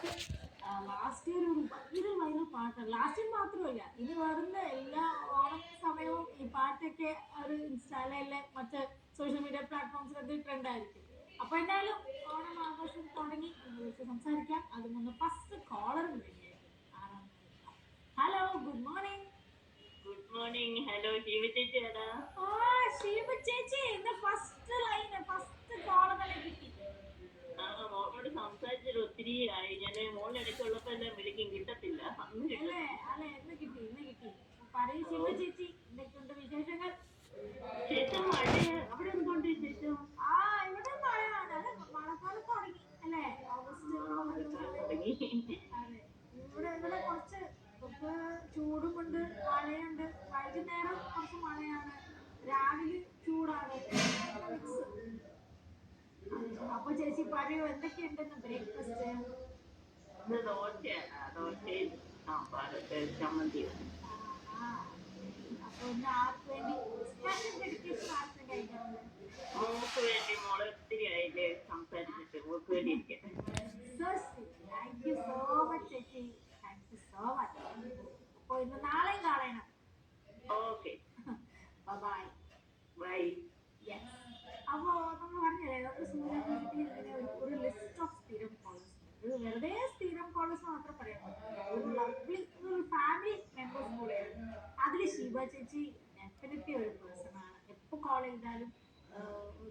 Last year ഒരു ഭയങ്കര ഭയങ്കര പാട്ടാണ്. ലാസ്റ്റ് ഇയർ മാത്രമല്ല, ഇനി വരുന്ന എല്ലാ ഓണം സമയവും ഈ പാട്ടൊക്കെ ഒരു ഇൻസ്റ്റാലയിലെ മറ്റ് സോഷ്യൽ മീഡിയ പ്ലാറ്റ്ഫോംസിലൊക്കെ ട്രെൻഡ് ആയിരിക്കും. അപ്പൊ എന്തായാലും ഓണം ആഘോഷം തുടങ്ങി എന്ന് വിളിച്ച് സംസാരിക്കാം. അതിൽ നിന്ന് ഫസ്റ്റ് കോളർ ആരാണ്? Hello, good morning. Good morning. Hello, Shiva ചേച്ചിയാടാ. ആ ശിവ ചേച്ചി, ഇന്ന് ഫസ്റ്റ് ലൈന് ഫസ്റ്റ് കോളർ തന്നെ കിട്ടി. മോളോട് സംസാരിച്ചിട്ട് ഒത്തിരി ആയി. ഞാൻ മോളിനിടയ്ക്കുള്ളപ്പോ എല്ലാം വിളിക്കും, കിട്ടത്തില്ല. അല്ലേ അല്ലെ, ഇന്ന് കിട്ടി ഇന്ന് കിട്ടി. പറയൂ ശിവ ചേച്ചി, എന്തൊക്കെയുണ്ട് വിശേഷങ്ങൾ? ശേഷം മഴ അവിടെ എന്തുകൊണ്ട് വിശേഷം? ആ ഇവിടെ മഴയാണ്. അതെ, മഴക്കാലം തുടങ്ങി അല്ലേ? ഓഗസ്റ്റ് തുടങ്ങി. അതെ, ഇവിടെ ഇവിടെ കുറച്ച് ചൂടുമുണ്ട്, മഴയുണ്ട്. വൈകുന്നേരം കുറച്ച് മഴയാണ്, രാവിലെ ചൂടാണ്. മിക്സ്. അപ്പൊ ചേച്ചി പറയൂ, എന്തൊക്കെയുണ്ടെന്ന് ബ്രേക്ക്ഫാസ്റ്റ്? ഇന്ന് ദോശയാണ്. ദോശയും സാമ്പാറൊക്കെ ചമ്മന്തിയും. അപ്പൊ ഇന്ന് ആർക്ക് വേണ്ടി സ്പെഷ്യൽ ഡെഡിക്കേഷൻ ആർക്ക് വേണ്ടി അയക്കാറുണ്ട്? മോൾക്ക് വേണ്ടി. മോളെ ഒത്തിരി ആയില്ലേ സംസാരിച്ചിട്ട്, മോൾക്ക് വേണ്ടി ഇരിക്കട്ടെ. താങ്ക് യു സോ മച്ച് ചേച്ചി, താങ്ക് യു സോ മച്ച്. അപ്പൊ ഇന്ന് നാളെയും കാണണം. Okay, bye bye. യെസ്. അപ്പോ നമ്മൾ പറഞ്ഞില്ലേ, നമ്മുടെ സൂര്യനെപ്പറ്റി ഒരു ലിസ്റ്റ് ഓഫ് സ്ഥിരം കോളേഴ്സ്. ഇത് വെറുതെ സ്ഥിരം കോളേഴ്സ് മാത്രം പറയാൻ പറ്റില്ല, ഒരു ലവ്ലി ഒരു ഫാമിലി മെമ്പേഴ്സ് കൂടെയാണ്. അതിൽ ശിവ ചേച്ചി ഡെഫിനറ്റ്ലി ഒരു പേഴ്സൺ ആണ്. എപ്പോൾ കോൾ ചെയ്താലും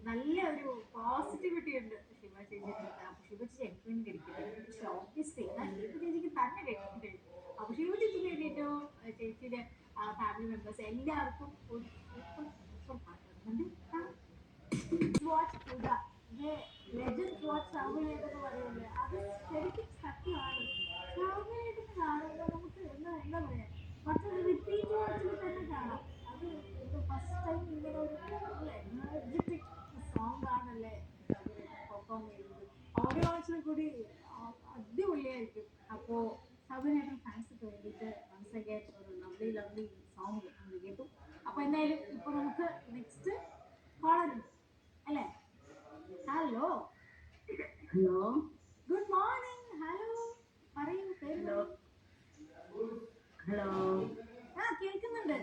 നല്ല ഒരു പോസിറ്റിവിറ്റി ഉണ്ട് ശിവ ചേച്ചിയുടെ അടുത്ത്. അപ്പൊ ശിവ ചേച്ചി എപ്പോഴും കഴിക്കുന്നത് പക്ഷെ ഓബ്വിയസ്ലി ശിവ ചേച്ചിക്ക് തന്നെ കഴിക്കുന്നത്. അപ്പൊ ശിവ ചേച്ചിക്ക് വേണ്ടിയിട്ടോ ചേച്ചിയുടെ ഫാമിലി മെമ്പേഴ്സ് എല്ലാവർക്കും ഒരു സൂപ്പർ സൂപ്പർ പാട്ടുണ്ട്. വാച്ച് പൂജ ലെജൻഡ് വാച്ച് സാമൂഹികതെന്ന് പറയുന്നത് അത് ശരിക്കും സത്യമാണ്. സാമൂഹികത്തിന് കാണുമ്പോൾ നമുക്ക് എന്താ പറയാ, മറ്റൊരു റിപ്പീറ്റ് വാച്ചിൽ തന്നെ കാണാം. അത് ഫസ്റ്റ് ടൈം ഇങ്ങനെ ഒരു എനർജറ്റിക് സോങ് ആണല്ലേ അവര് പെർഫോം ചെയ്യുന്നത്. ഓഡിയോ വാച്ചിൽ കൂടി അടിപൊളിയായിരിക്കും. അപ്പോ സാബുനേട്ടൻ ഫാൻസൊക്കെ വേണ്ടിയിട്ട് വൺസ് അഗൈൻ ഒരു ലവ്ലി ലവ്ലി സോങ് നമ്മൾ കേട്ടു. അപ്പൊ എന്തായാലും ഇപ്പൊ നമുക്ക് നെക്സ്റ്റ് കോളർ അല്ലേ? Hello hello, good morning. Hello പറയൂ, പേര് ഹലോ, ഹലോ. ആ കേൾക്കുന്നുണ്ട്.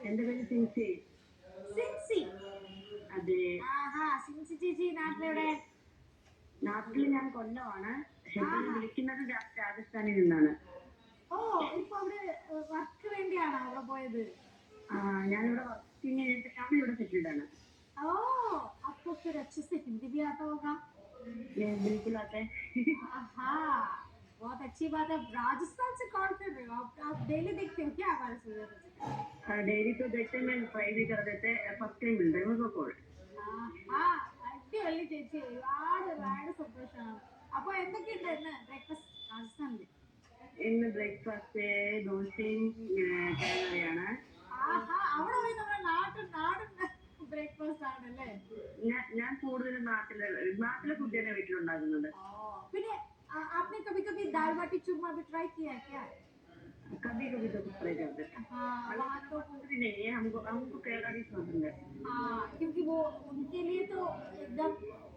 എന്റെ പേര് സിൻസി. സിൻസി. അതെ. ആഹാ, സിൻസി ചേച്ചി നാട്ടിലെവിടെ? നാട്ടില് ഞാൻ കൊല്ലമാണ്. പക്ഷെ വിളിക്കുന്നത് രാജസ്ഥാനിൽ നിന്നാണ്. ഓ, ഇപ്പൊ അവിടെ വർക്ക് വേണ്ടിയാണോ അവിടെ പോയത്? ഞാനിവിടെ വർക്കിംഗ് ചെയ്തിട്ടാണ് ഇവിടെ സെറ്റിൽഡ് ആണ്. ओ, आपको फिर अच्छे से हिंदी भी आता होगा? बिल्कुल आता है. हाँ, बहुत अच्छी बात है. राजस्थान से कॉल कर रहे हो आप डेली देखते हो क्या हमारे सूर्य? डेली तो देखते हैं, मैं ट्राई भी कर देते हैं. फर्स्ट टाइम मिल रहे हैं कॉल. അടിപൊളി ചേച്ചി, ഒരുപാട് സന്തോഷമാണ്. അപ്പൊ എന്തൊക്കെയുണ്ട് ഇന്ന് ബ്രേക്ക്ഫാസ്റ്റ് രാജസ്ഥാനില്? ഇന്ന് ബ്രേക്ക്ഫാസ്റ്റ് ദോശയും കിഴങ്ങറിയാണ്. ആഹാ, അവിടെ പോയി നമ്മുടെ നാടൻ ബ്രേക്ക്ഫാസ്റ്റ് ആണല്ലേ? ഞാൻ കൂടുതലും നാട്ടിലെ ഫുഡ് തന്നെ വീട്ടിലുണ്ടാകുന്നത്. പിന്നെ आपने कभी कभी दाल बाटी चूरमा भी ट्राई किया है क्या? कभी कभी तो ट्राई करते हैं. वहाँ तो नहीं है, हमको केरला डिश पसंद है. क्योंकि वो उनके लिए तो एकदम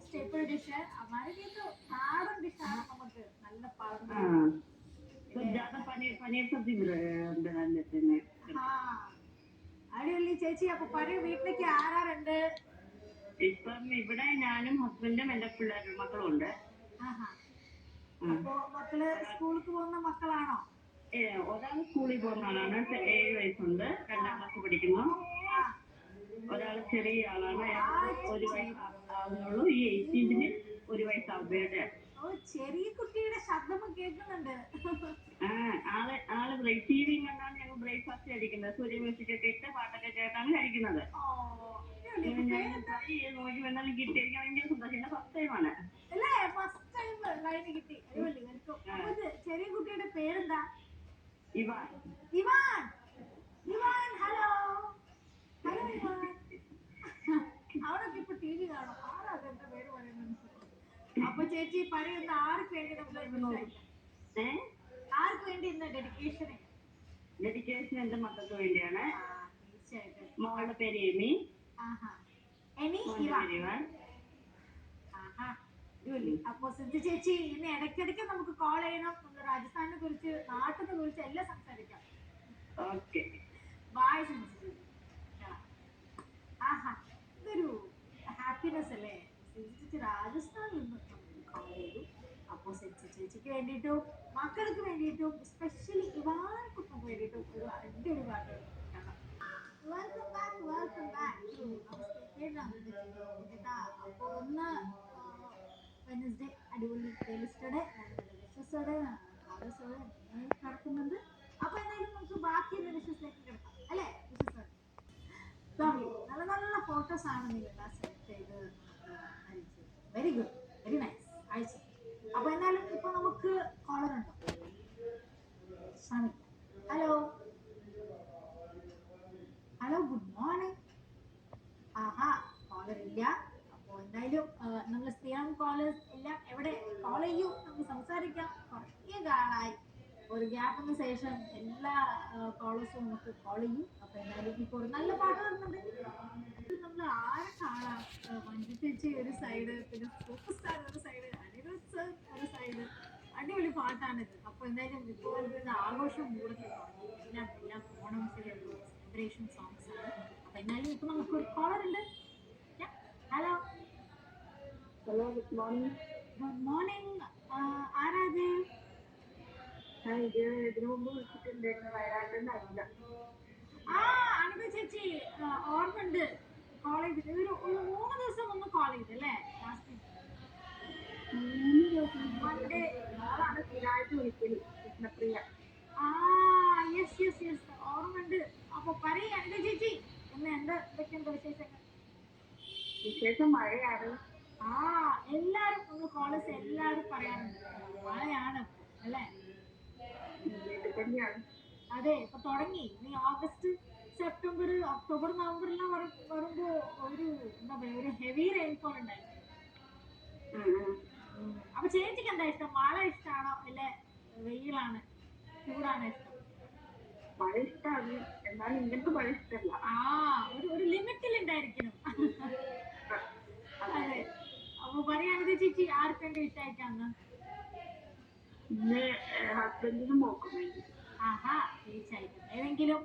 स्टेपल डिश है. हमारे लिए तो नाടൻ डिश ആണ്. നമുക്ക് നല്ല പാടുന്നത്. तो ज्यादा पनीर सब्जी തന്നെ. അടിപൊളി ചേച്ചി. അപ്പൊ പറയൂ, വീട്ടിലേക്ക് ആരാറുണ്ട്? ഇപ്പം ഇവിടെ ഞാനും ഹസ്ബൻഡും എന്റെ മക്കളും ഉണ്ട്. അപ്പൊ മക്കള് സ്കൂളിൽ പോകുന്ന മക്കളാണോ? ഒരാൾ സ്കൂളിൽ പോകുന്ന ആളാണ്. 7 വയസ്സുണ്ട്, 2ാം ക്ലാസ് പഠിക്കുന്നു. ഒരാൾ ചെറിയ ആളാണ്, 1 വയസ്സാവുന്നുള്ളൂ. ഈ 18-ന് 1 വയസ്സാവുകയുടെ. ചെറിയ കുട്ടിയുടെ ശബ്ദം കേൾക്കുന്നുണ്ട്. ആള് റിസീവിംഗ് എന്നാണ് ഞങ്ങൾ ബ്രേക്ക്ഫാസ്റ്റ് കഴിക്കുന്നത്. സൂര്യ മ്യൂസിക് ഒക്കെ ഇട്ട് പാട്ടൊക്കെ കേട്ടാണ് കഴിക്കുന്നത്. നോക്കി വന്നാലും കിട്ടി. എനിക്ക് ഭയങ്കര സന്തോഷം. ഫസ്റ്റ് ടൈമാണ്. ചെറിയ കുട്ടിയുടെ പേരെന്താ? Ivan. Ivan. Ivan, hello. Hello Ivan. അവരൊക്കെ ഇപ്പൊ ടി വി കാണും. ആരാ എന്റെ പേര് പറയുന്നത്? അപ്പൊ ചേച്ചി പറയുന്ന ആർക്ക് വേണ്ടി ആർക്ക് വേണ്ടി ഇന്ന് ഡെഡിക്കേഷൻ എന്റെ മക്കൾക്ക് വേണ്ടിയാണ്. തീർച്ചയായിട്ടും. മോളുടെ പേര് എമി. Amy, Ivan. അടിപൊളി. അപ്പൊ സിന്ധു ചേച്ചി ഇനി ഇടയ്ക്കിടയ്ക്ക് നമുക്ക് കോൾ ചെയ്യണം. നമ്മൾ രാജസ്ഥാനെ കുറിച്ച് നാട്ടിനെ കുറിച്ച് എല്ലാം സംസാരിക്കാം. ഓക്കെ. ബായ് സിന്ധു ചേച്ചി. ആഹാ, ഇതൊരു ഹാപ്പിനെസ് അല്ലേ? സിന്ധു ചേച്ചി രാജസ്ഥാനിൽ നിന്ന് നമുക്ക് കോൾ ചെയ്തു. അപ്പോൾ സിന്ധു ചേച്ചിക്ക് വേണ്ടിയിട്ടും മക്കൾക്ക് വേണ്ടിയിട്ടും സ്പെഷ്യലി ഇവാൾക്കൊക്കെ വേണ്ടിയിട്ടും ഒരു അടിപൊളി പാട്ട് കാണാം. Welcome back, welcome back to Namaste Keralam. അപ്പോൾ ഒന്ന് വെനസ്ഡേ അടിപൊളി പ്ലേലിസ്റ്റോടെ വിശ്വസോടെ കോളേജോടെ കിടക്കുന്നുണ്ട്. അപ്പൊ എന്തായാലും നമുക്ക് ബാക്കിയുള്ള വിശ്വസിലേക്ക് കിടക്കാം അല്ലേ? വിശ്വസോടെ നല്ല നല്ല ഫോട്ടോസ് ആണ് നിങ്ങൾ സെലക്ട് ചെയ്ത് അയച്ചത്. വെരി ഗുഡ്, വെരി നൈസ് അയച്ചു. അപ്പൊ എന്തായാലും ഇപ്പൊ നമുക്ക് കോളർ ഉണ്ടോ? ശ്രമിക്കാം. Hello hello, good morning. ആഹാ, കോളർ ഇല്ല. അപ്പോൾ എന്തായാലും നമ്മൾ സ്ഥിരം കോളേഴ്സ് എല്ലാം എവിടെ കോൾ ചെയ്യൂ, നമുക്ക് സംസാരിക്കാം. കുറേ കാലമായി ഒരു ഗ്യാപ്പിന് ശേഷം എല്ലാ കോളേഴ്സും നമുക്ക് കോൾ ചെയ്യും. അപ്പൊ എന്തായാലും ഇപ്പോൾ ഒരു നല്ല പാട്ട് വരുന്നുണ്ട്. നമ്മൾ ആരെ കാണാം? മഞ്ജു ചേച്ചി ഒരു സൈഡ്, പിന്നെ സൂപ്പർ സ്റ്റാർ ഒരു സൈഡ്, അനിരുദ്ധ് സർ ഒരു സൈഡ്. അടിപൊളി പാട്ടാണിത്. അപ്പൊ എന്തായാലും ഇപ്പോൾ ആഘോഷം കൂടുതൽ എല്ലാം എല്ലാം ഓണം സെലിബ്രേഷൻ സോങ്സ് ആണ്. അപ്പൊ എന്തായാലും ഇപ്പൊ നമുക്ക് ഒരു കോളർ ഉണ്ട്. Hello hello, good morning. Good morning. ആരാത്? ഇതിനു മുമ്പ് വിളിച്ചിട്ടുണ്ടായിരുന്നു, വയനാട്ടിൽ നിന്ന് അല്ല. ആ, അനിത ചേച്ചി ഓർമ്മയുണ്ട്. കോളേജിൽ ഒരു 3 ദിവസം ഒന്ന് കോൾ ചെയ്തല്ലേ ലാസ്റ്റ് മൺഡേ നാളാണ് സ്ഥിരമായിട്ട് വിളിക്കല്, കൃഷ്ണപ്രിയ. ആ, യെസ് യെസ് യെസ്, ഓർമ്മയുണ്ട്. അപ്പൊ പറയ് അനിത ചേച്ചി, ഇന്ന് എന്തൊക്കെയുണ്ട് വിശേഷങ്ങൾ? വിശേഷം മഴയാണ്. ആ, എല്ലാരും നമ്മൾ കോളേജ് എല്ലാരും പറയാറുണ്ട് മഴയാണ് അല്ലേ? വീട്ടിൽ തന്നെയാണ്. അതെ, ഇപ്പൊ തുടങ്ങി. ഇനി ഓഗസ്റ്റ് സെപ്റ്റംബർ ഒക്ടോബർ നവംബറിലെല്ലാം വരുമ്പോ ഒരു എന്താ പറയാ, ഒരു ഹെവി റെയിൻഫോൾ ഉണ്ടായിരുന്നു. അപ്പൊ ചേച്ചിക്ക് എന്താ ഇഷ്ടം? മഴ ഇഷ്ടമാണോ അല്ല വെയിലാണ്, ചൂടാണ് ഇഷ്ടം? മഴ ഇഷ്ടമാണ്, എന്നാലും ഇങ്ങനത്തെ മഴ ഇഷ്ടമല്ല. ആ, ഒരു ലിമിറ്റിൽ ഉണ്ടായിരിക്കണം. അതെ. അപ്പൊ പറയുകയാണെങ്കിൽ ചേച്ചി ആർക്ക് വേണ്ടി ഇഷ്ടമായിട്ടാന്ന്? ഇന്ന് ഹസ്ബൻഡിനും നോക്കും വേണ്ടി. ആഹാ, തീർച്ചയായിട്ടും. ഏതെങ്കിലും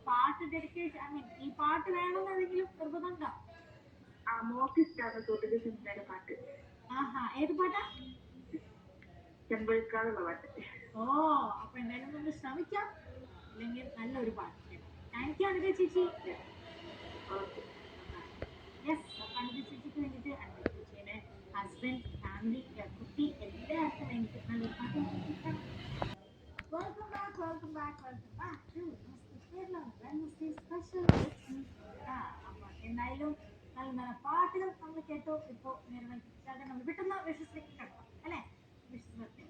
പാട്ട് ഡെഡിക്കേഷൻ, ഐ മീൻ ഈ പാട്ട് വേണമെന്നെന്തെങ്കിലും നിർബന്ധമുണ്ടോ? ആ, മോക്ക് ഇഷ്ടമാണ് തൊട്ടിട്ട് സിനിമയുടെ പാട്ട്. ആഹാ, ഏത് പാട്ടാ? ചെമ്പഴുക്കാടുള്ള പാട്ട്. ഓ, അപ്പൊ എന്തായാലും നമ്മൾ ശ്രമിക്കാം. അല്ലെങ്കിൽ നല്ലൊരു പാട്ട്. താങ്ക് യു അനിത ചേച്ചി. യെസ്, അനിത ചേച്ചിക്ക് വേണ്ടിയിട്ട് അനിത ചേച്ചിയുടെ ഹസ്ബൻഡ്, ഫാമിലി, കുട്ടി എല്ലാവർക്കും വേണ്ടിയിട്ട് നല്ലൊരു പാട്ട്. Welcome back, welcome back, welcome back to Keralam Wednesday special. അപ്പൊ എന്തായാലും നല്ല നല്ല പാട്ടുകൾ നമ്മൾ കേട്ടു. ഇപ്പോൾ നേരെ നമ്മൾ പെട്ടെന്ന് വിശ്വസിലേക്ക് കിടക്കാം അല്ലേ? വിശ്വസിലേക്ക്